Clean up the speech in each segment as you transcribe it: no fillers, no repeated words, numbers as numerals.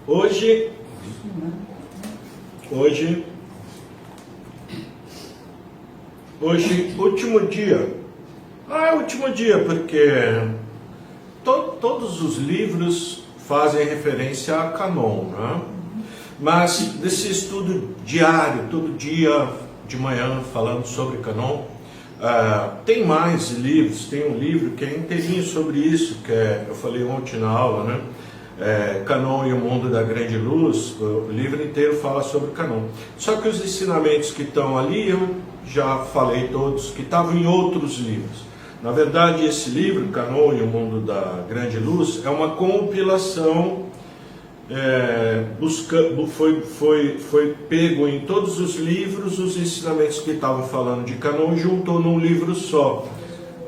Hoje, último dia. É último dia porque todos os livros fazem referência a Canon, né? Mas desse estudo diário, todo dia de manhã falando sobre Canon, tem mais livros. Tem um livro que é inteirinho sobre isso, que eu falei ontem na aula, né? Canon e o Mundo da Grande Luz. O livro inteiro fala sobre Canon. Só que os ensinamentos que estão ali, eu já falei todos, que estavam em outros livros. Na verdade, esse livro, Canon e o Mundo da Grande Luz, é uma compilação, foi pego em todos os livros os ensinamentos que estavam falando de Canon e juntou num livro só.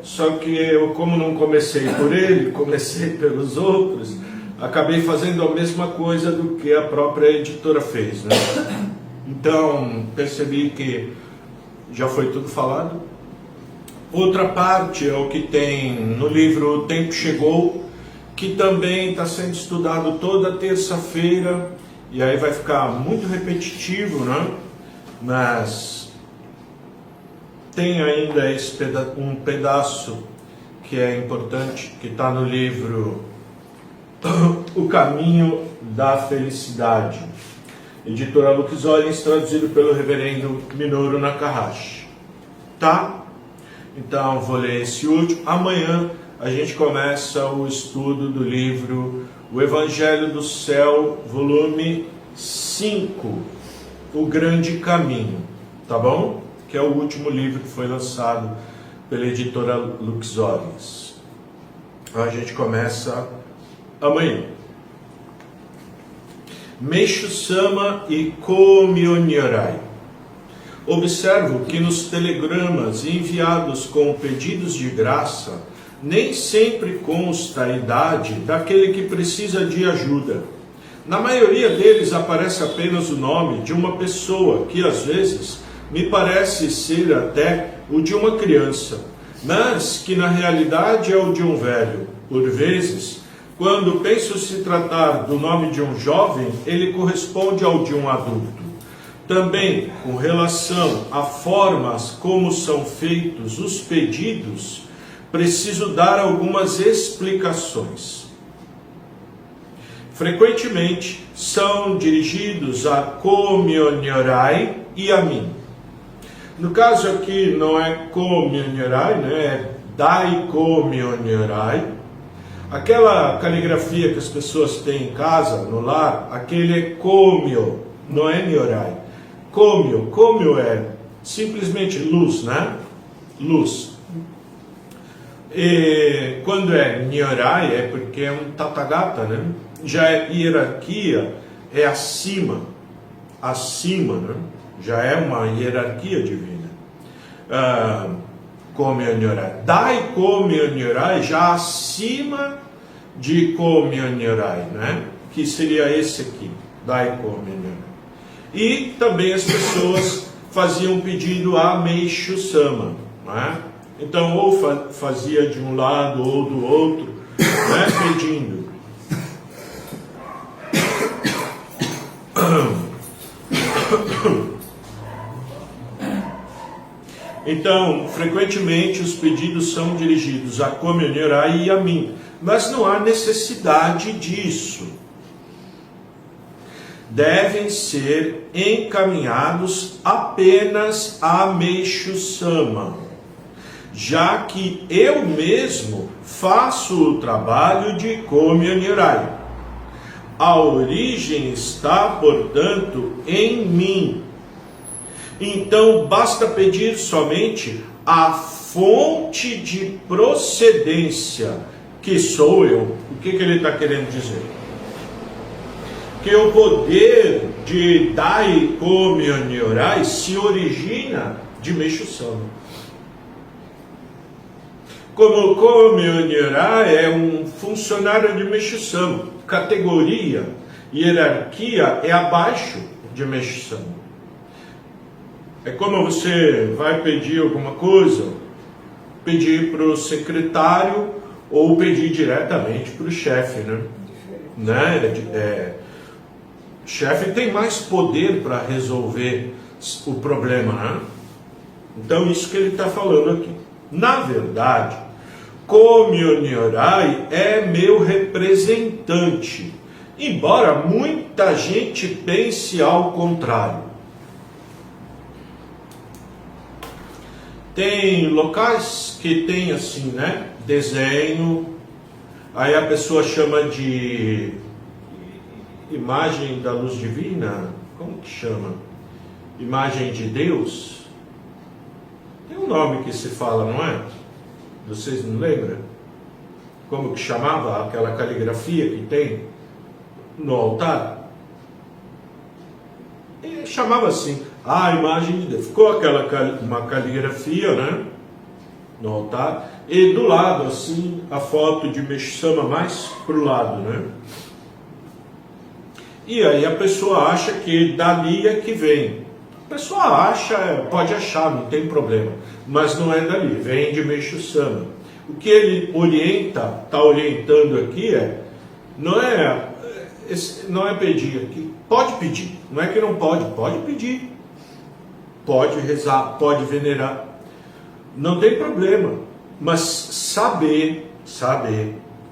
Só que eu, como não comecei por ele, comecei pelos outros, acabei fazendo a mesma coisa do que a própria editora fez, né? Então, percebi que já foi tudo falado. Outra parte é o que tem no livro O Tempo Chegou, que também está sendo estudado toda terça-feira, e aí vai ficar muito repetitivo, né? Mas tem ainda um pedaço que é importante, que está no livro O Caminho da Felicidade, editora Lux Olins, traduzido pelo reverendo Minoru Nakahashi. Tá? Então vou ler esse último. Amanhã a gente começa o estudo do livro O Evangelho do Céu, volume 5, O Grande Caminho, tá bom? Que é o último livro que foi lançado pela editora Lux Olins. A gente começa amanhã. Meishu Sama e Komyo Nyorai. Observo que nos telegramas enviados com pedidos de graça, nem sempre consta a idade daquele que precisa de ajuda. Na maioria deles aparece apenas o nome de uma pessoa, que às vezes me parece ser até o de uma criança, mas que na realidade é o de um velho. Por vezes, quando penso se tratar do nome de um jovem, ele corresponde ao de um adulto. Também, com relação a formas como são feitos os pedidos, preciso dar algumas explicações. Frequentemente, são dirigidos a Komyo Nyorai e a mim. No caso aqui, não é Komyo Nyorai, né? É Dai Komyo Nyorai. Aquela caligrafia que as pessoas têm em casa, no lar, aquele é Komyo, não é Nyorai. Komyo é simplesmente luz, né? Luz. E quando é Nyorai é porque é um Tathagata, né? Já é hierarquia, é acima, né? Já é uma hierarquia divina. Komyo Nyorai. Dai Komyo Nyorai, já acima de Komyo Nyorai, né? Que seria esse aqui, Dai Komyo Nyorai. E também as pessoas faziam pedido a Meishu Sama, né? Então, ou fazia de um lado ou do outro, né? Pedindo. Então, frequentemente os pedidos são dirigidos a Komyo Nyorai e a mim, mas não há necessidade disso. Devem ser encaminhados apenas a Meishu Sama, já que eu mesmo faço o trabalho de Komyo Nyorai. A origem está, portanto, em mim. Então, basta pedir somente a fonte de procedência, que sou eu. O que ele está querendo dizer? Que o poder de Dai Komyo Nyorai se origina de Meishu Sama. Como Komyo Nyorai é um funcionário de Meishu Sama, categoria, hierarquia é abaixo de Meishu Sama. É como você vai pedir alguma coisa, pedir para o secretário ou pedir diretamente para o chefe, né? chefe tem mais poder para resolver o problema, né? Então, isso que ele está falando aqui. Na verdade, Komi-o-Nyorai é meu representante, embora muita gente pense ao contrário. Tem locais que tem assim, né? Desenho, aí a pessoa chama de imagem da luz divina, como que chama? Imagem de Deus. Tem um nome que se fala, não é? Vocês não lembram? Como que chamava aquela caligrafia que tem no altar? E chamava assim, a imagem de Deus. Ficou uma caligrafia, né? No altar. E do lado, assim, a foto de Meixo-sama mais pro lado, né? E aí a pessoa acha que dali é que vem. A pessoa acha, pode achar, não tem problema. Mas não é dali, vem de Meixo-sama. O que ele orienta, está orientando aqui não é pedir aqui. Pode pedir, não é que não pode pedir. Pode rezar, pode venerar. Não tem problema. Mas saber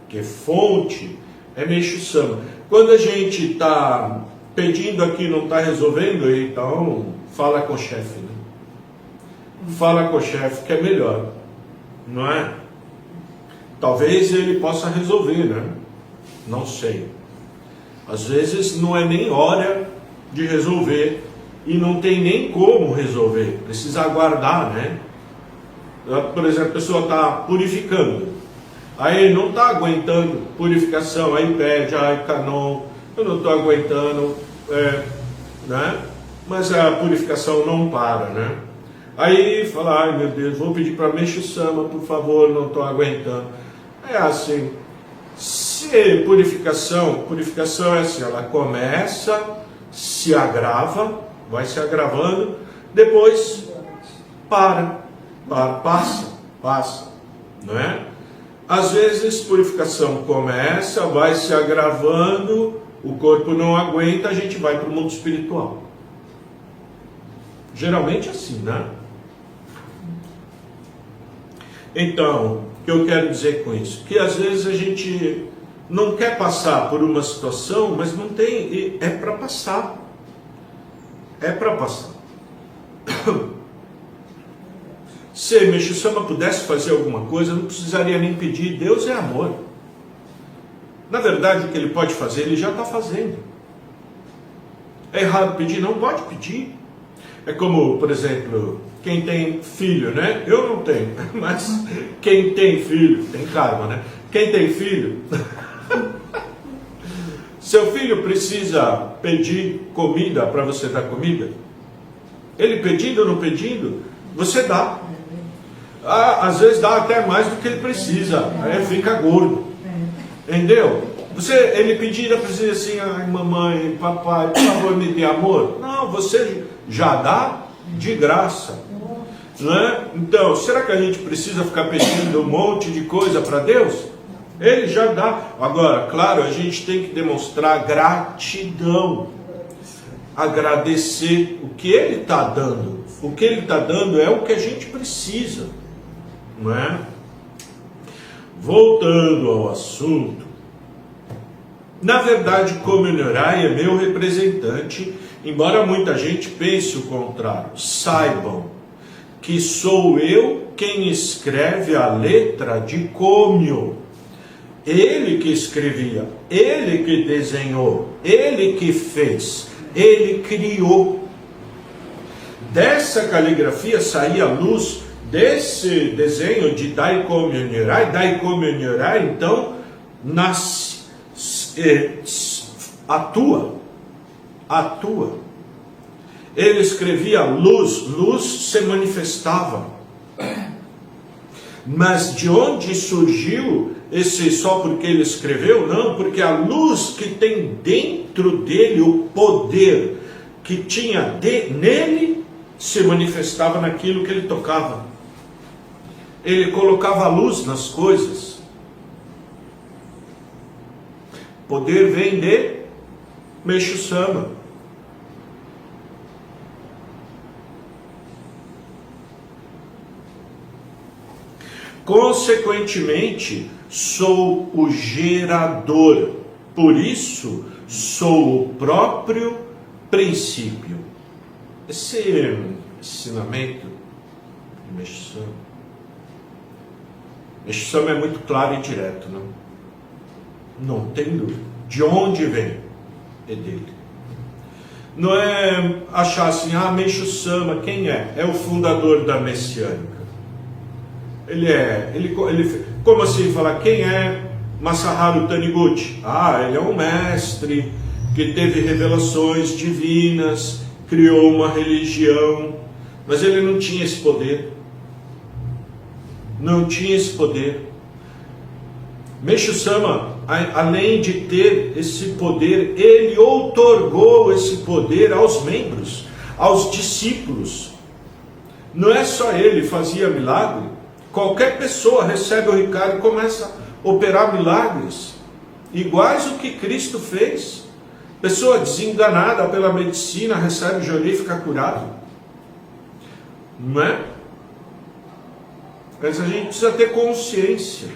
que fonte é Meixo-sama. Quando a gente está pedindo aqui e não está resolvendo, então fala com o chefe, né? Fala com o chefe que é melhor, não é? Talvez ele possa resolver, né? Não sei. Às vezes não é nem hora de resolver e não tem nem como resolver. Precisa aguardar, né? Por exemplo, a pessoa está purificando. Aí não está aguentando purificação, aí pede, Canon, eu não estou aguentando, né? Mas a purificação não para, né? Aí fala, ai meu Deus, vou pedir para Meixo-sama, por favor, não estou aguentando. É assim, se purificação é assim, ela começa, se agrava, vai se agravando, depois passa, não é? Às vezes purificação começa, vai se agravando, o corpo não aguenta, a gente vai para o mundo espiritual. Geralmente assim, né? Então, o que eu quero dizer com isso? Que às vezes a gente não quer passar por uma situação, mas não tem, é para passar. É para passar. Se Meixo-sama pudesse fazer alguma coisa, não precisaria nem pedir. Deus é amor. Na verdade, o que ele pode fazer, ele já está fazendo. É errado pedir? Não pode pedir. É como, por exemplo, quem tem filho, né? Eu não tenho, mas quem tem filho, tem karma, né? Quem tem filho, seu filho precisa pedir comida para você dar comida? Ele pedindo ou não pedindo, você dá. Às vezes dá até mais do que ele precisa, aí fica gordo. Entendeu? Ele pedindo, precisa assim, ai mamãe, papai, por favor me dê amor. Não, você já dá de graça. Né? Então, será que a gente precisa ficar pedindo um monte de coisa para Deus? Ele já dá. Agora, claro, a gente tem que demonstrar gratidão. Agradecer o que Ele está dando. O que Ele está dando é o que a gente precisa. Não é? Voltando ao assunto. Na verdade, Komi-o-Nyorai é meu representante, embora muita gente pense o contrário. Saibam que sou eu quem escreve a letra de Komyo. Ele que escrevia, ele que desenhou, ele que fez, ele criou. Dessa caligrafia saía a luz desse desenho de Dai Komi-o-Nyorai. Dai Komi-o-Nyorai, então, atua. Ele escrevia luz, luz se manifestava. Mas de onde surgiu esse só porque ele escreveu? Não, porque a luz que tem dentro dele, o poder que tinha nele, se manifestava naquilo que ele tocava. Ele colocava luz nas coisas. Poder vem de Meixo Sama. Consequentemente, sou o gerador, por isso sou o próprio princípio. Esse ensinamento de Meixo Sama, Meixo Sama é muito claro e direto, não tem dúvida. De onde vem? É dele. Não é achar assim, Meixo Sama, quem é? É o fundador da Messiânica. Como assim falar, quem é Masaharu Taniguchi? Ele é um mestre que teve revelações divinas, criou uma religião, mas ele não tinha esse poder. Não tinha esse poder. Meixo Sama, além de ter esse poder, ele outorgou esse poder aos membros, aos discípulos. Não é só ele fazia milagre. Qualquer pessoa recebe o Ricardo e começa a operar milagres, iguais ao que Cristo fez. Pessoa desenganada pela medicina recebe o Jori e fica curado. Não é? Mas a gente precisa ter consciência.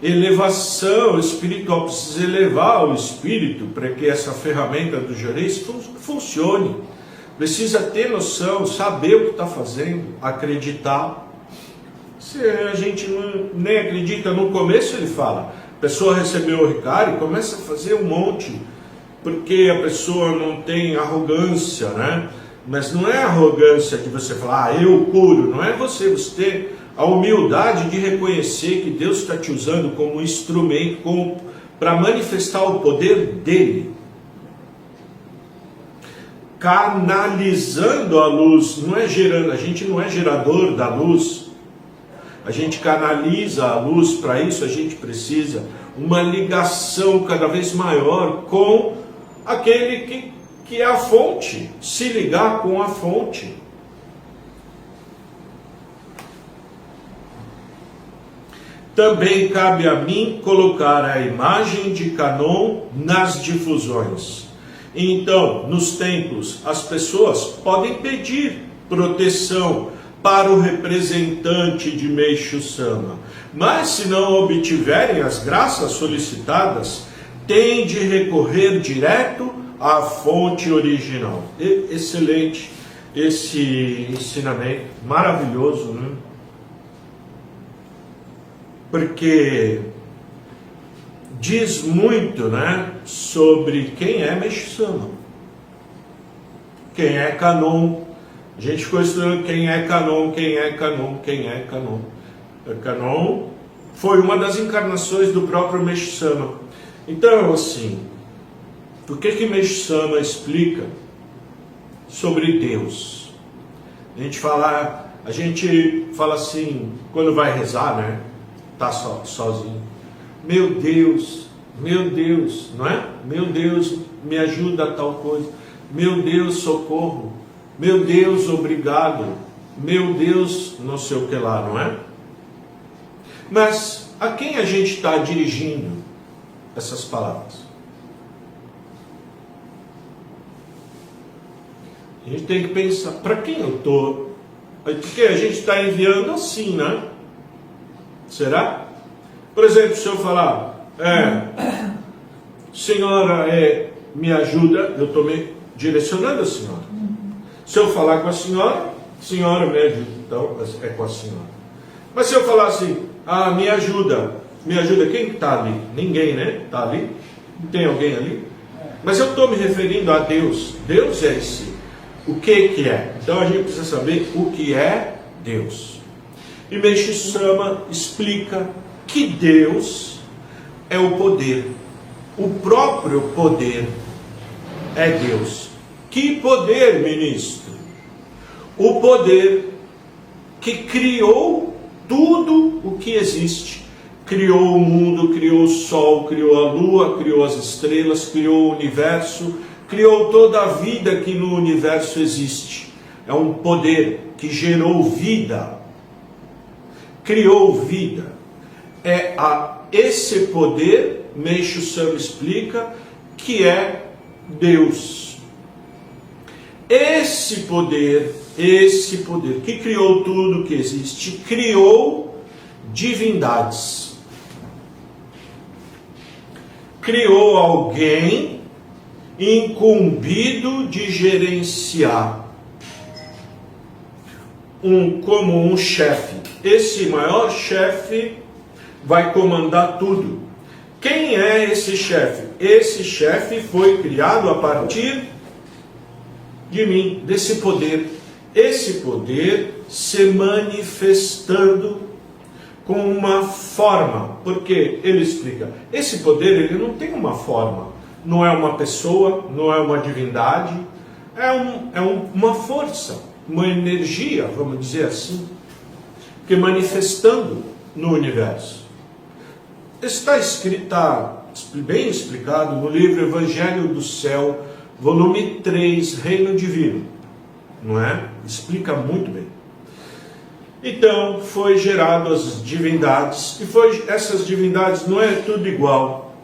Elevação espiritual, precisa elevar o espírito para que essa ferramenta do Jori funcione. Precisa ter noção, saber o que está fazendo, acreditar. Se a gente nem acredita no começo, ele fala, a pessoa recebeu o Ricardo e começa a fazer um monte, porque a pessoa não tem arrogância, né? Mas não é arrogância de você falar, eu curo, não é você ter a humildade de reconhecer que Deus está te usando como instrumento para manifestar o poder dele. Canalizando a luz, não é gerando, a gente não é gerador da luz, a gente canaliza a luz. Para isso a gente precisa uma ligação cada vez maior com aquele que é a fonte, se ligar com a fonte. Também cabe a mim colocar a imagem de Canon nas difusões. Então, nos templos, as pessoas podem pedir proteção para o representante de Meixo Sama, mas se não obtiverem as graças solicitadas, têm de recorrer direto à fonte original. Excelente esse ensinamento, maravilhoso, né? Porque diz muito, né, sobre quem é Meixo Sama, quem é Canon. A gente ficou estudando quem é Canon, quem é Canon, quem é Canon. Canon foi uma das encarnações do próprio Meixo Sama. Então, assim, o que Meixo Sama explica sobre Deus? A gente fala assim, quando vai rezar, né? Tá sozinho. Meu Deus, não é? Meu Deus, me ajuda a tal coisa. Meu Deus, socorro. Meu Deus, obrigado. Meu Deus, não sei o que lá, não é? Mas a quem a gente está dirigindo essas palavras? A gente tem que pensar, para quem eu estou? Porque a gente está enviando assim, né? Será? Por exemplo, se eu falar, senhora, me ajuda, eu estou me direcionando a senhora. Se eu falar com a senhora me ajuda, então é com a senhora. Mas se eu falar assim, me ajuda, quem está ali? Ninguém, né? Está ali? Não tem alguém ali? Mas eu estou me referindo a Deus. Deus é esse. O que é? Então a gente precisa saber o que é Deus. E Meixo Sama explica que Deus é o poder. O próprio poder é Deus. Que poder, ministro? O poder que criou tudo o que existe. Criou o mundo, criou o sol, criou a lua, criou as estrelas, criou o universo, criou toda a vida que no universo existe. É um poder que gerou vida. Criou vida. Esse poder Meixo Sama explica que é Deus. Esse poder que criou tudo que existe, criou divindades. Criou alguém incumbido de gerenciar, como um chefe. Esse maior chefe vai comandar tudo. Quem é esse chefe? Esse chefe foi criado a partir de mim, desse poder. Esse poder se manifestando com uma forma. Porque ele explica, esse poder ele não tem uma forma. Não é uma pessoa, não é uma divindade. É uma força, uma energia, vamos dizer assim, que manifestando no universo. Está bem explicado no livro Evangelho do Céu, volume 3, Reino Divino, não é? Explica muito bem. Então, foi gerado as divindades, e essas divindades não é tudo igual,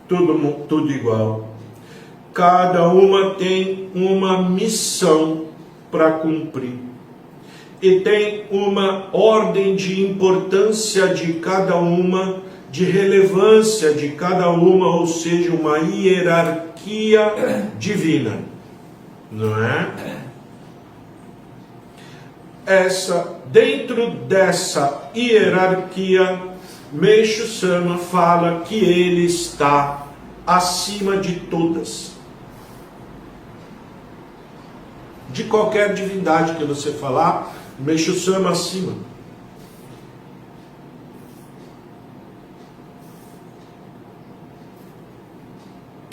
tudo igual. Cada uma tem uma missão para cumprir. E tem uma ordem de importância de cada uma, de relevância de cada uma, ou seja, uma hierarquia divina, não é? Dentro dessa hierarquia, Meixo Sama fala que ele está acima de todas. De qualquer divindade que você falar, Meixo Sama acima.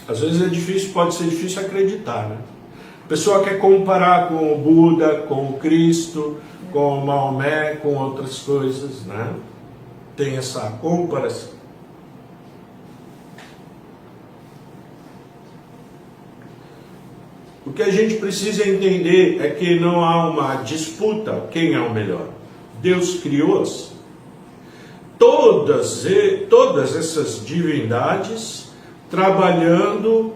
Às vezes pode ser difícil acreditar, né? A pessoa quer comparar com o Buda, com o Cristo, com o Maomé, com outras coisas, né? Tem essa comparação. O que a gente precisa entender é que não há uma disputa quem é o melhor. Deus criou-as. Todas essas divindades trabalhando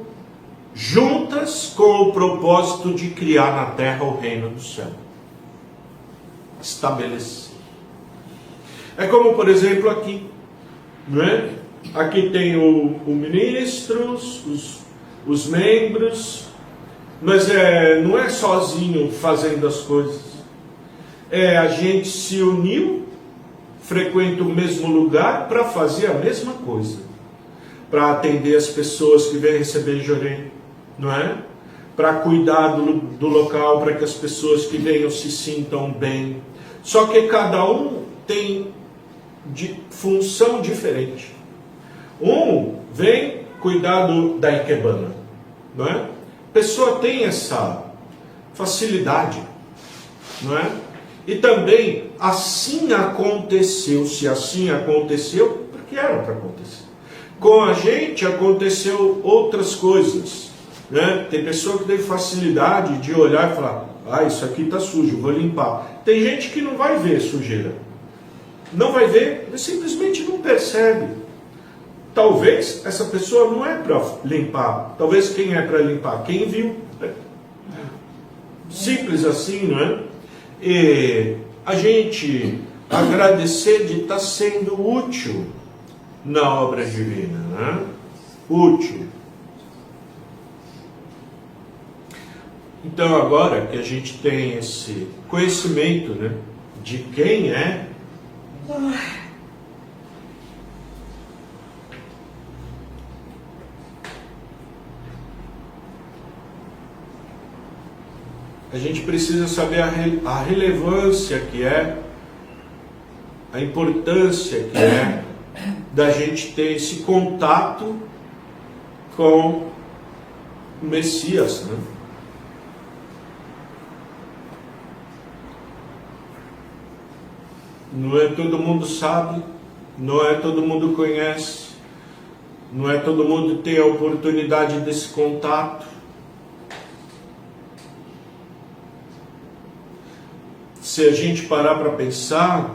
juntas com o propósito de criar na terra o reino do céu. Estabelecer. É como, por exemplo, aqui, não é? Aqui tem o ministro, os membros, mas não é sozinho fazendo as coisas. A gente se uniu, frequenta o mesmo lugar para fazer a mesma coisa. Para atender as pessoas que vêm receber jorê, não é? Para cuidar do local, para que as pessoas que venham se sintam bem. Só que cada um tem função diferente. Um vem cuidar da ikebana, não é? A pessoa tem essa facilidade, não é? E também, assim aconteceu, se assim aconteceu, porque era para acontecer. Com a gente aconteceu outras coisas, né? Tem pessoa que tem facilidade de olhar e falar, isso aqui está sujo, vou limpar. Tem gente que não vai ver sujeira. Não vai ver, ele simplesmente não percebe. Talvez essa pessoa não é para limpar. Talvez quem é para limpar? Quem viu. Simples assim, não é? E a gente agradecer de estar sendo útil na obra divina, né? Útil. Então agora que a gente tem esse conhecimento, né, de quem é, a gente precisa saber a relevância que é, a importância que é da gente ter esse contato com o Messias, né? Não é todo mundo sabe, não é todo mundo conhece, não é todo mundo tem a oportunidade desse contato. Se a gente parar para pensar,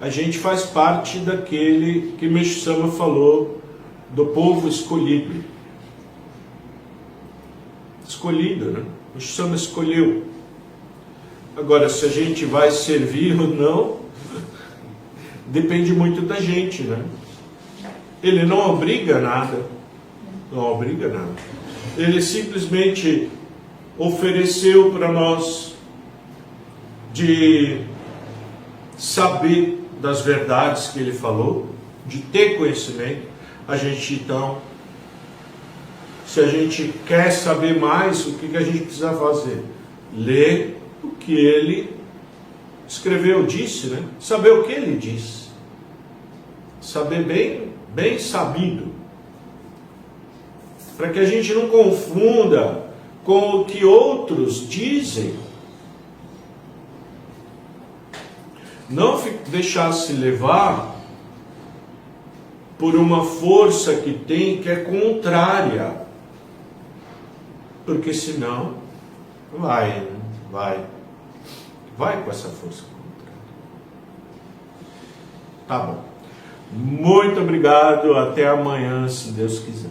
a gente faz parte daquele que Meixo Sama falou, do povo escolhido. Escolhido, né? Meixo Sama escolheu. Agora, se a gente vai servir ou não, depende muito da gente, né? Ele não obriga nada. Não obriga nada. Ele simplesmente ofereceu para nós de saber das verdades que ele falou, de ter conhecimento. A gente, então, se a gente quer saber mais, o que a gente precisa fazer? Ler o que ele escreveu, disse, né? Saber o que ele disse. Saber bem sabido. Para que a gente não confunda com o que outros dizem. Não deixar-se levar por uma força que tem que é contrária. Porque senão vai com essa força contrária. Tá bom. Muito obrigado. Até amanhã, se Deus quiser.